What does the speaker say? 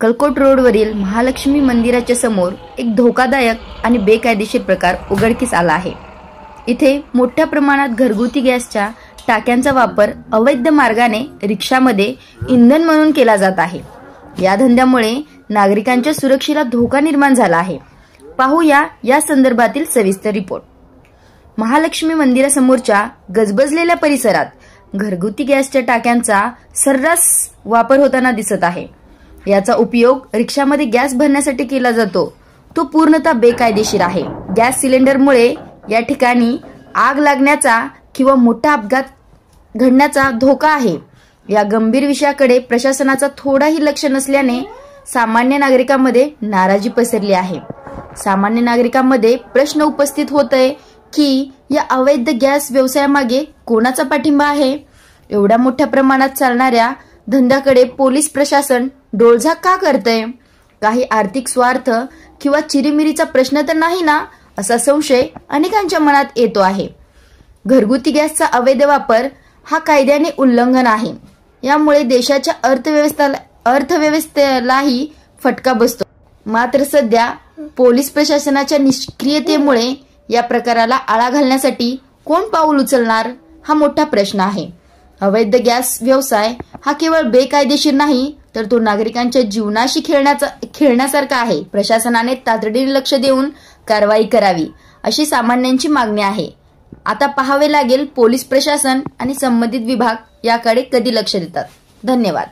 अक्कलकोट रोडवरील महालक्ष्मी मंदिराच्या समोर एक धोकादायक आणि बेकायदेशीर प्रकार उघडकीस आला आहे। इथे मोठ्या प्रमाणात घरगुती गॅसच्या टाक्यांचा वापर अवैध मार्गाने रिक्षामध्ये इंधन म्हणून केला जात आहे। या धंद्यामुळे नागरिकांच्या सुरक्षेला धोका निर्माण झाला आहे। पाहूया या संदर्भातील सविस्तर रिपोर्ट। महालक्ष्मी मंदिरासमोरच्या गजबजलेल्या परिसरात घरगुती गॅसच्या टाक्यांचा सर्रास वापर होताना दिसत आहे। याचा उपयोग रिक्षामध्ये गॅस भरण्यासाठी केला जातो, तो पूर्णतः बेकायदेशीर आहे। गॅस सिलेंडरमुळे या ठिकाणी आग लागण्याचा किंवा मोठा अपघात घडण्याचा धोका आहे। या गंभीर विषयाकडे प्रशासनाचा थोडाही लक्ष नसल्याने सामान्य नागरिकांमध्ये नाराजी पसरली आहे। सामान्य नागरिकांमध्ये प्रश्न उपस्थित होतोय की या अवैध गॅस व्यवसायामागे कोणाचा पाठिंबा आहे? एवढ्या मोठ्या प्रमाणात चालणाऱ्या धंद्याकडे पोलीस प्रशासन डोळझाक का करतंय? काही आर्थिक स्वार्थ किंवा चिरीमिरीचा प्रश्न तर नाही ना, असा संशय अनेकांच्या मनात येतो आहे। घरगुती गॅसचा अवैध वापर हा कायद्याने उल्लंघन आहे। यामुळे देशाच्या अर्थव्यवस्थेलाही फटका बसतो। मात्र सध्या पोलीस प्रशासनाच्या निष्क्रियतेमुळे या प्रकाराला आळा घालण्यासाठी कोण पाऊल उचलणार, हा मोठा प्रश्न आहे। अवैध गॅस व्यवसाय हा केवळ बेकायदेशीर नाही, तर तो नागरिकांच्या जीवनाशी खेळण्यासारखा आहे। प्रशासनाने तातडीने लक्ष देऊन कारवाई करावी, अशी सामान्यांची मागणी आहे। आता पाहावे लागेल पोलीस प्रशासन आणि संबंधित विभाग याकडे कधी लक्ष देतात। धन्यवाद।